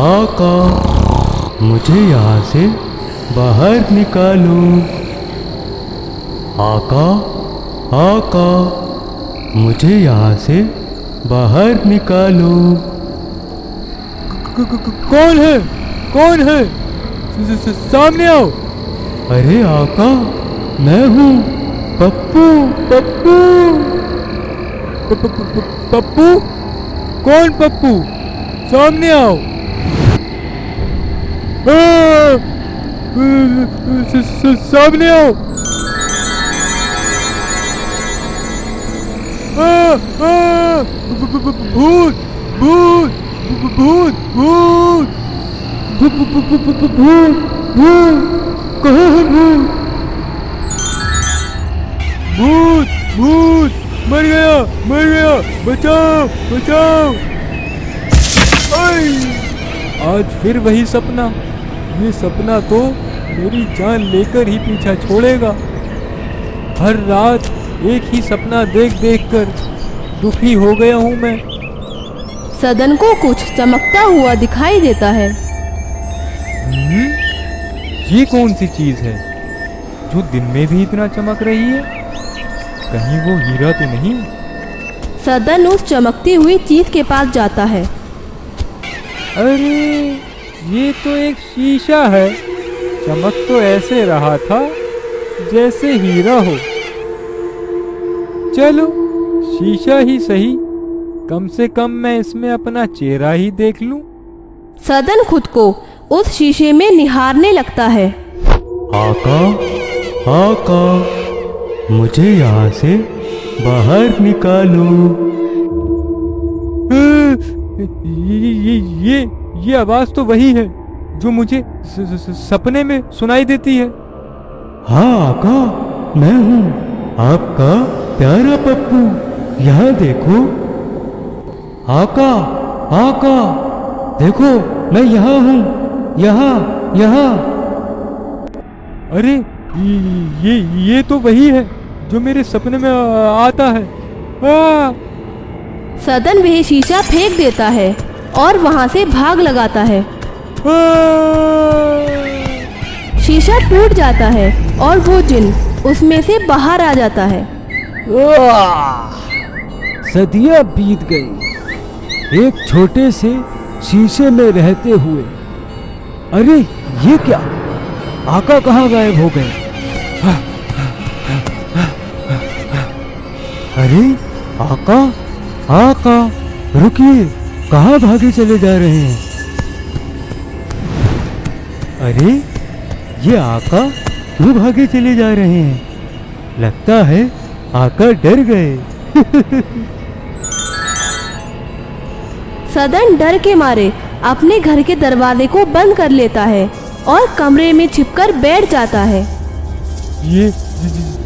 आका, मुझे यहाँ से बाहर निकालो। आका, आका, मुझे यहाँ से बाहर निकालो। कौन है? कौन है? सामने आओ। अरे आका, मैं हूँ पप्पू। पप्पू, पप्पू? कौन पप्पू? सामने आओ। सामने आओ। भूत भूत भूत भूत भूत, भूत, कहाँ है भूत? भूत भूत, मर गया, मर गया, बचाओ बचाओ। आज फिर वही सपना। ये सपना तो मेरी जान लेकर ही पीछा छोड़ेगा। हर रात एक ही सपना देख देख कर दुखी हो गया हूँ मैं। सदन को कुछ चमकता हुआ दिखाई देता है। ये कौन सी चीज है जो दिन में भी इतना चमक रही है? कहीं वो हीरा तो नहीं? सदन उस चमकती हुई चीज के पास जाता है। अरे ये तो एक शीशा है। चमक तो ऐसे रहा था जैसे हीरा हो। चलो शीशा ही सही, कम से कम मैं इसमें अपना चेहरा ही देख लूं। सदन खुद को उस शीशे में निहारने लगता है। आका, आका, मुझे यहाँ से बाहर निकालो। ये आवाज तो वही है जो मुझे सपने में सुनाई देती है। हाँ आका, मैं हूँ आपका प्यारा पप्पू। यहाँ देखो। आका, आका, देखो मैं यहाँ हूँ। यहाँ, यहाँ। अरे ये तो वही है जो मेरे सपने में आता है। सदन वह शीशा फेंक देता है और वहां से भाग लगाता है। शीशा टूट जाता है और वो जिन उसमें से बाहर आ जाता है। सदियां बीत गई एक छोटे से शीशे में रहते हुए। अरे ये क्या? आका कहाँ गायब हो गए? अरे आका, आका, रुकिए, कहाँ भागे चले जा रहे हैं? अरे ये आका क्यों भागे चले जा रहे हैं? लगता है आका डर गए। सदन डर के मारे अपने घर के दरवाजे को बंद कर लेता है और कमरे में छिपकर बैठ जाता है। ये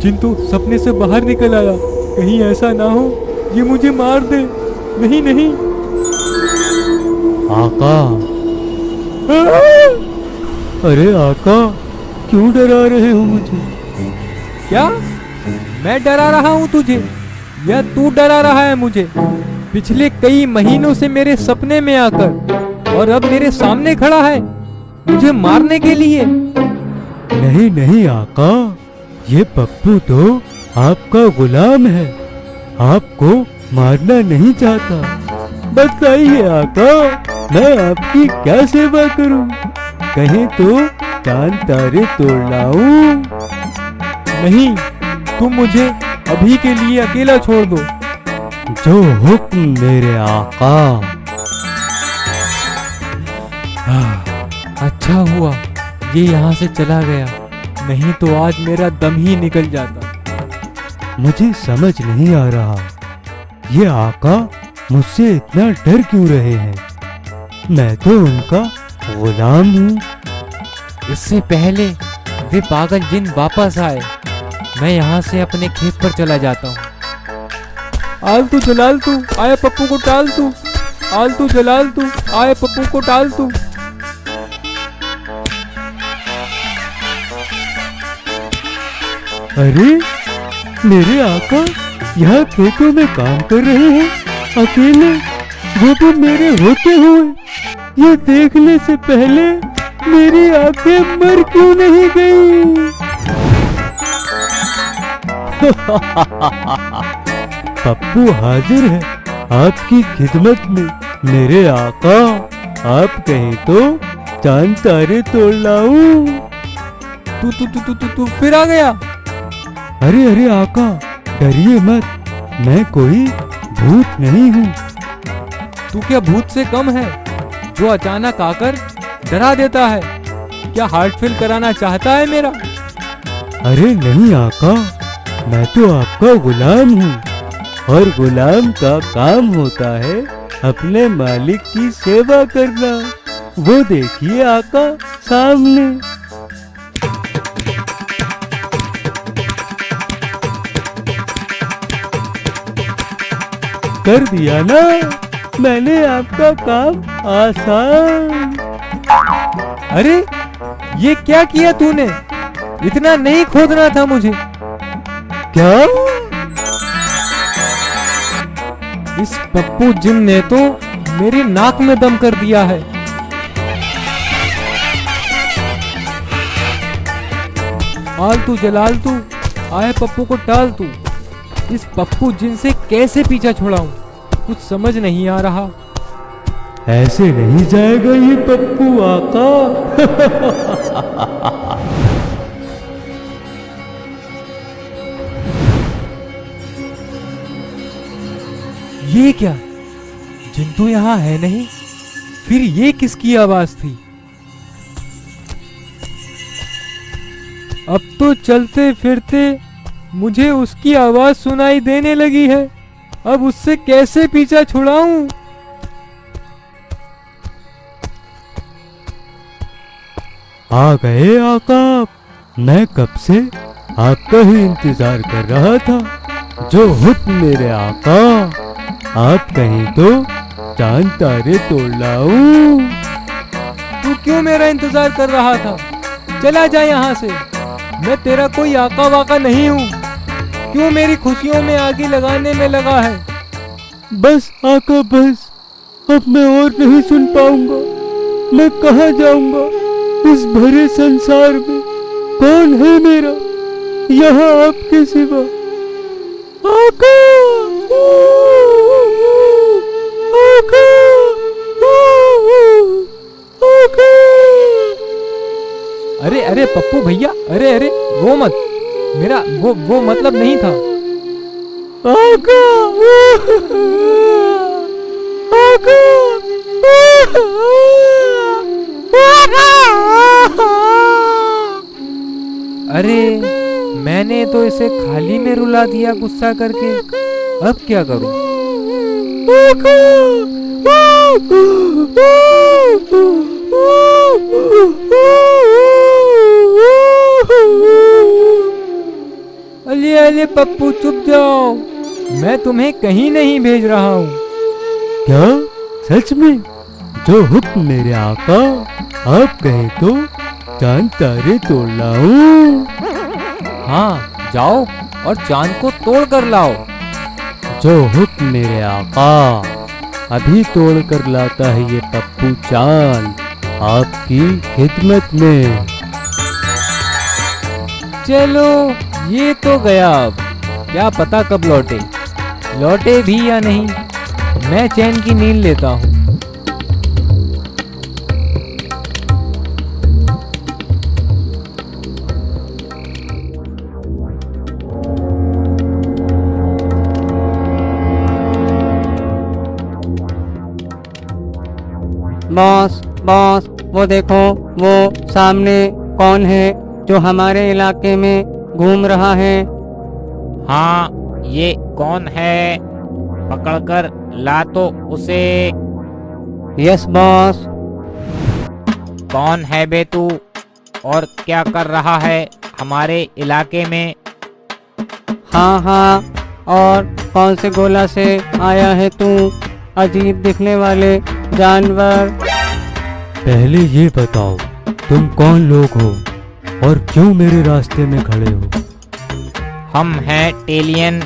जिन तो सपने से बाहर निकल आया। कहीं ऐसा ना हो ये मुझे मार दे। नहीं नहीं। आका, अरे आका, क्यों डरा रहे हो मुझे? क्या मैं डरा रहा हूँ तुझे या तू डरा रहा है मुझे? पिछले कई महीनों से मेरे सपने में आकर और अब मेरे सामने खड़ा है मुझे मारने के लिए। नहीं नहीं आका, ये पप्पू तो आपका गुलाम है, आपको मारना नहीं चाहता। बताइए आका, मैं आपकी क्या सेवा करूं? कहीं तो चांद तारे तोड़ लाऊं? नहीं, तुम मुझे अभी के लिए अकेला छोड़ दो। जो हुक्म मेरे आका। अच्छा हुआ ये यहाँ से चला गया, नहीं तो आज मेरा दम ही निकल जाता। मुझे समझ नहीं आ रहा, ये आका मुझसे इतना डर क्यों रहे हैं? मैं तो उनका गुलाम हूँ। इससे पहले वे पागल जिन वापस आए, मैं यहाँ से अपने खेत पर चला जाता हूँ। आलतू जलालतू आए पप्पू को टाल तू, आलतू जलालतू आए पप्पू को टाल तू। अरे मेरे आका यहाँ खेतों में काम कर रहे हैं अकेले, वो भी मेरे होते हुए। ये देखने से पहले मेरी आंखें मर क्यों नहीं गई? पप्पू हाजिर है आपकी खिदमत में मेरे आका। आप कहें तो चांद तारे तोड़ लाऊं। तू फिर आ गया? अरे अरे आका, डरिए मत, मैं कोई भूत नहीं हूँ। तू क्या भूत से कम है जो अचानक आकर डरा देता है? क्या हार्ट फेल कराना चाहता है मेरा? अरे नहीं आका, मैं तो आपका गुलाम हूँ और गुलाम का काम होता है अपने मालिक की सेवा करना। वो देखिए आका सामने। कर दिया ना मैंने आपका काम आसान। अरे ये क्या किया तूने? इतना नहीं खोदना था मुझे। क्या? इस पप्पू जिन ने तो मेरी नाक में दम कर दिया है। आलतू जलालतू, आए पप्पू को टाल तू। इस पप्पू जिन से कैसे पीछा छुड़ाऊं, कुछ समझ नहीं आ रहा। ऐसे नहीं जाएगा ये पप्पू आका। ये क्या? जिन तो यहाँ है नहीं, फिर ये किसकी आवाज थी? अब तो चलते फिरते मुझे उसकी आवाज सुनाई देने लगी है। अब उससे कैसे पीछा छुड़ाऊं? आ गए आका, मैं कब से आपका ही इंतजार कर रहा था। जो हुक्म मेरे आका, आप कहीं तो चांद तारे तोड़ लाऊं। तू क्यों मेरा इंतजार कर रहा था? चला जा यहाँ से। मैं तेरा कोई आका वाका नहीं हूँ। क्यों मेरी खुशियों में आगे लगाने में लगा है? बस आका बस, अब मैं और नहीं सुन पाऊंगा। मैं कहाँ जाऊंगा इस भरे संसार में? कौन है मेरा यहाँ आपके सिवा? आका! आका! आका! अरे अरे पप्पू भैया, अरे अरे वो मत, मेरा वो मतलब नहीं था। आका! आका! अरे मैंने तो इसे खाली में रुला दिया गुस्सा करके। अब क्या करूं? अले अले पप्पू चुप जाओ, मैं तुम्हें कहीं नहीं भेज रहा हूँ। क्या सच में? जो हुक्म मेरे आका, आप कहे तो चांद तारे तोड़ लाऊं। हाँ जाओ और चांद को तोड़ कर लाओ। जो हुक्म मेरे आका, अभी तोड़ कर लाता है ये पप्पू चांद आपकी खिदमत में। चलो ये तो गया, अब क्या पता कब लौटे भी या नहीं। मैं चैन की नींद लेता हूँ। बॉस बॉस, वो देखो, वो सामने कौन है जो हमारे इलाके में घूम रहा है? हाँ, ये कौन है? पकड़कर ला तो उसे। Yes boss. कौन है बे तू और क्या कर रहा है हमारे इलाके में? हाँ हाँ, और कौन से गोला से आया है तू, अजीब दिखने वाले जानवर? पहले ये बताओ तुम कौन लोग हो और क्यों मेरे रास्ते में खड़े हो? हम हैं टेलियन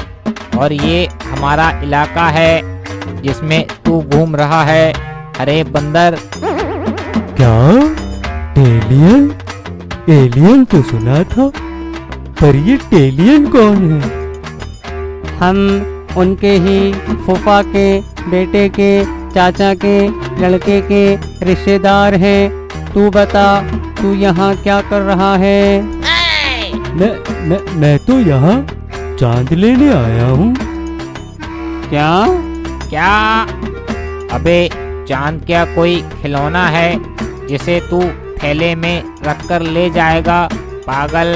और ये हमारा इलाका है जिसमें तू घूम रहा है। अरे बंदर, क्या? टेलियन? एलियन तो सुना था, पर ये टेलियन कौन है? हम उनके ही फूफा के बेटे के चाचा के लड़के के रिश्तेदार हैं। तू बता, तू यहाँ क्या कर रहा है? मैं तो यहाँ चांद लेने आया हूँ। क्या? क्या? अबे चांद क्या कोई खिलौना है जिसे तू थैले में रखकर ले जाएगा, पागल?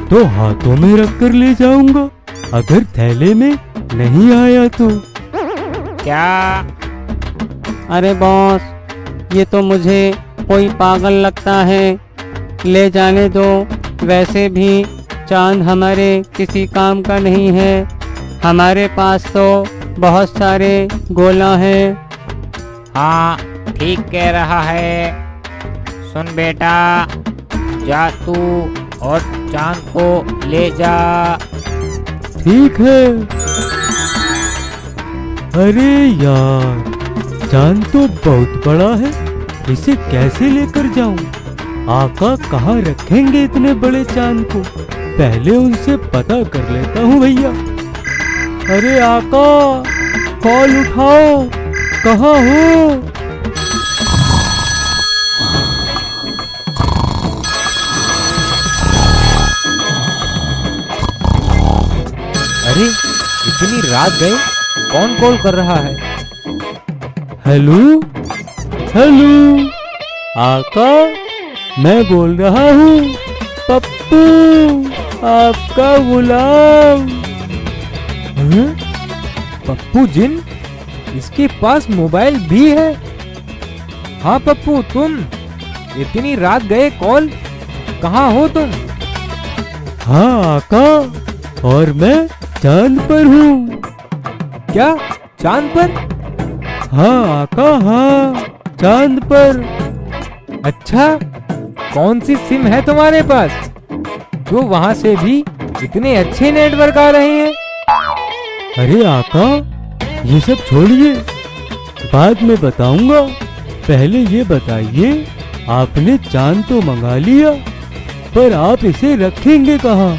तो हाथों में रखकर ले जाऊंगा, अगर थैले में नहीं आया तो। क्या? अरे बॉस, ये तो मुझे कोई पागल लगता है। ले जाने दो, वैसे भी चांद हमारे किसी काम का नहीं है। हमारे पास तो बहुत सारे गोला हैं। हाँ, ठीक कह रहा है। सुन बेटा, जा तू और चांद को ले जा। ठीक है। अरे यार, चांद तो बहुत बड़ा है, इसे कैसे लेकर जाऊं? आका कहाँ रखेंगे इतने बड़े चांद को? पहले उनसे पता कर लेता हूँ भैया। अरे आका, कॉल उठाओ, कहाँ हो? अरे इतनी रात गए, कौन कॉल कर रहा है? हेलो हेलो, आका मैं बोल रहा हूँ, पप्पू आपका गुलाम। हैं? पप्पू जिन, इसके पास मोबाइल भी है। हाँ पप्पू, तुम इतनी रात गए कॉल, कहाँ हो तुम? हाँ आका, और मैं चांद पर हूँ। क्या, चांद पर? हाँ आका, हाँ चांद पर। अच्छा, कौन सी सिम है तुम्हारे पास जो वहां से भी इतने अच्छे नेटवर्क आ रहे हैं? अरे आका, ये सब छोड़िए, बाद में बताऊंगा। पहले ये बताइए, आपने चांद तो मंगा लिया, पर आप इसे रखेंगे कहाँ?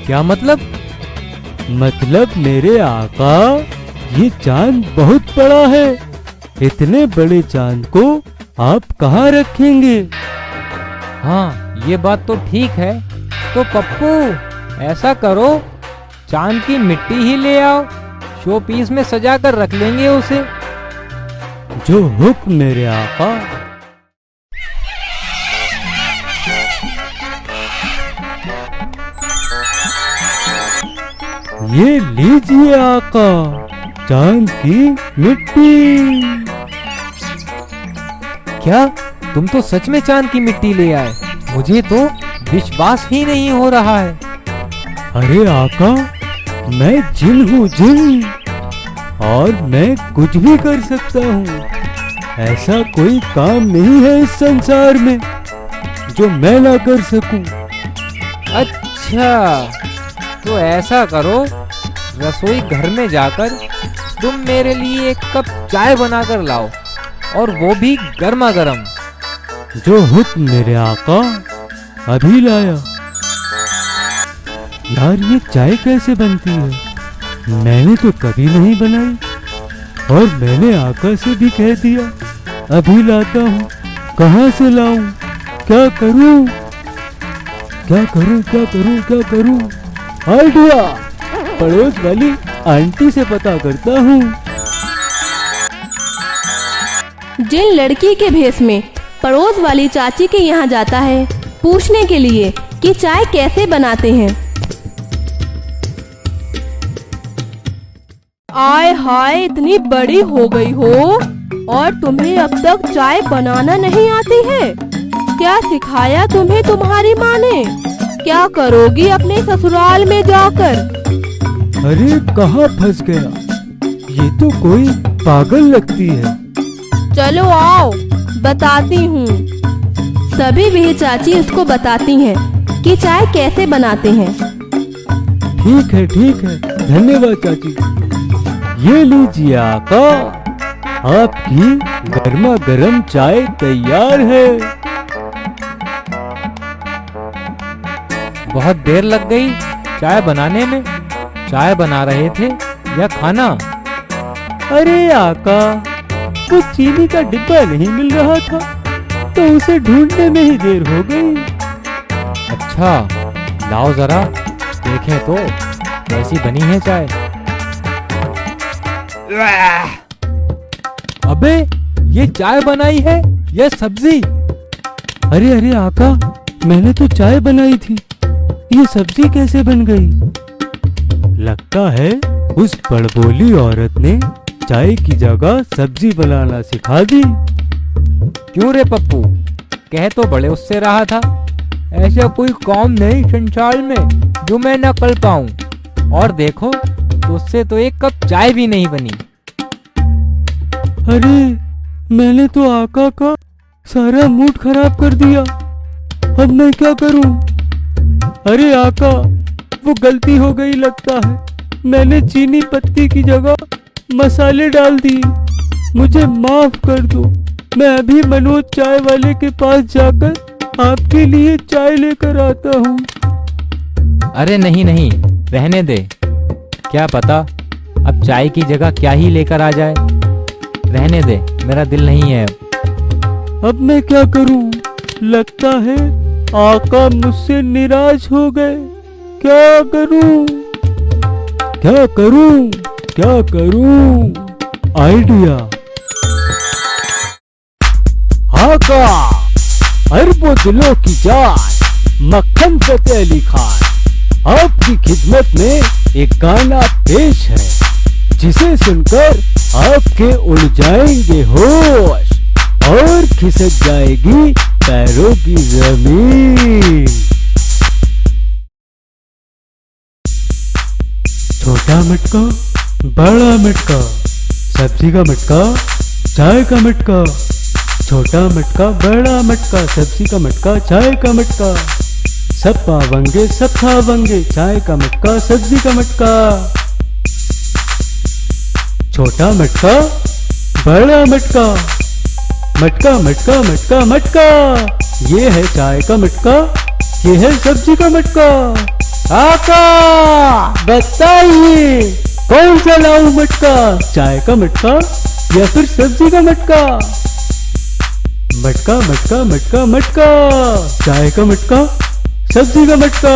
क्या मतलब? मतलब मेरे आका, ये चांद बहुत बड़ा है, इतने बड़े चांद को आप कहाँ रखेंगे? हाँ, ये बात तो ठीक है। तो पप्पू ऐसा करो, चांद की मिट्टी ही ले आओ, शो पीस में सजा कर रख लेंगे उसे। जो हुक्म मेरे आका। ये लीजिए आका, चांद की मिट्टी। क्या, तुम तो सच में चांद की मिट्टी ले आए? मुझे तो विश्वास ही नहीं हो रहा है। अरे आका, मैं जिन हूँ, जिन, और मैं कुछ भी कर सकता हूँ। ऐसा कोई काम नहीं है इस संसार में जो मैं ना कर सकूं। अच्छा, तो ऐसा करो, रसोई घर में जाकर तुम मेरे लिए एक कप चाय बनाकर लाओ, और वो भी गर्मा गर्म। जो हुक्म मेरे आका, अभी लाया। यार, ये चाय कैसे बनती है? मैंने तो कभी नहीं बनाई, और मैंने आका से भी कह दिया अभी लाता हूँ। कहाँ से लाऊं? क्या करूं? क्या करूं? क्या करूं? क्या करूं? आइडिया! पड़ोस वाली आंटी से पता करता हूँ। जिन लड़की के भेष में पड़ोस वाली चाची के यहाँ जाता है पूछने के लिए कि चाय कैसे बनाते हैं। आय हाय, इतनी बड़ी हो गई हो और तुम्हें अब तक चाय बनाना नहीं आती है? क्या सिखाया तुम्हें तुम्हारी माँ ने? क्या करोगी अपने ससुराल में जाकर? अरे कहाँ फंस गया? ये तो कोई पागल लगती है। चलो आओ, बताती हूँ। तभी वह चाची उसको बताती हैं कि चाय कैसे बनाते हैं। ठीक है, ठीक है, धन्यवाद चाची। ये लीजिए आका, आपकी गर्मा गर्म चाय तैयार है। बहुत देर लग गई चाय बनाने में। चाय बना रहे थे या खाना? अरे आका, वो चीनी का डिब्बा नहीं मिल रहा था तो उसे ढूंढने में ही देर हो गई। अच्छा, लाओ जरा देखें तो कैसी बनी है चाय। अबे, ये चाय बनाई है या सब्जी? अरे अरे आका, मैंने तो चाय बनाई थी, ये सब्जी कैसे बन गई? लगता है उस बड़बोली औरत ने चाय की जगह सब्जी बनाना सिखा दी। क्यों रे पप्पू, कह तो बड़े उससे रहा था। ऐसा कोई काम नहीं संसार में जो मैं न कर पाऊं। और देखो, उससे तो एक कप चाय भी नहीं बनी। अरे, मैंने तो आका का सारा मूड खराब कर दिया। अब मैं क्या करूं? अरे आका, वो गलती हो गई लगता है। मैंने चीनी पत्ती की जगह मसाले डाल दिए। मुझे माफ कर दो। मैं अभी मनोज चाय वाले के पास जाकर आपके लिए चाय लेकर आता हूँ। अरे नहीं नहीं, रहने दे। क्या पता अब चाय की जगह क्या ही लेकर आ जाए। रहने दे, मेरा दिल नहीं है अब मैं क्या करूं? लगता है आका मुझसे निराश हो गए। क्या करूं? क्या करूं? क्या करूं? आइडिया। आका, अरबों दिलों की जान मक्खन फतेह अली खान आपकी खिदमत में एक गाना पेश है, जिसे सुनकर आपके उड़ जाएंगे होश और खिसक जाएगी पैरों की जमीन। छोटा मटका, बड़ा मटका, सब्जी का मटका, चाय का मटका। छोटा मटका, बड़ा मटका, सब्जी का मटका, चाय का मटका। सब पावंगे सब खावंगे, चाय का मटका, सब्जी का मटका। छोटा मटका, बड़ा मटका, मटका मटका मटका मटका। ये है चाय का मटका, ये है सब्जी का मटका। आका, बताइए कौन सा लाऊं मटका? चाय का मटका या फिर सब्जी का मटका? मटका मटका मटका मटका, चाय का मटका, सब्जी का मटका।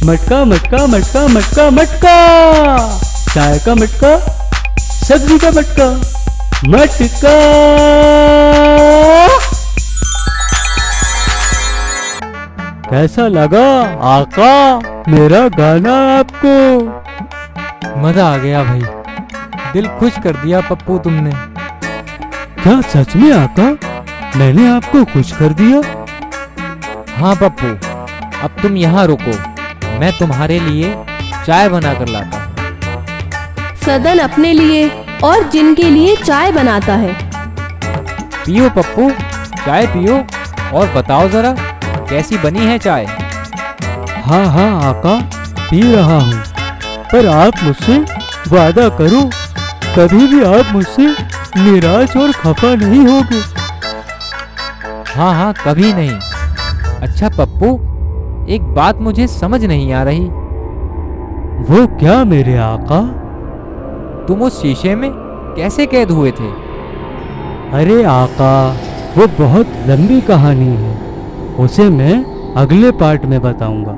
मटका मटका मटका मटका मटका, चाय का मटका, सब्जी का मटका। मटका। कैसा लगा आका मेरा गाना आपको? मजा आ गया भाई, दिल खुश कर दिया पप्पू तुमने। क्या सच में आका, मैंने आपको खुश कर दिया? हाँ पप्पू, अब तुम यहाँ रुको, मैं तुम्हारे लिए चाय बना कर लाता हूँ। सदन अपने लिए और जिनके लिए चाय बनाता है। पियो पप्पू, चाय पियो और बताओ जरा कैसी बनी है चाय। हाँ हाँ आका, पी रहा हूँ, पर आप मुझसे वादा करो, कभी भी आप मुझसे निराश और खफा नहीं होगे। हाँ हाँ, कभी नहीं। अच्छा पप्पू, एक बात मुझे समझ नहीं आ रही। वो क्या मेरे आका? तुम उस शीशे में कैसे कैद हुए थे? अरे आका, वो बहुत लंबी कहानी है, उसे मैं अगले पार्ट में बताऊंगा।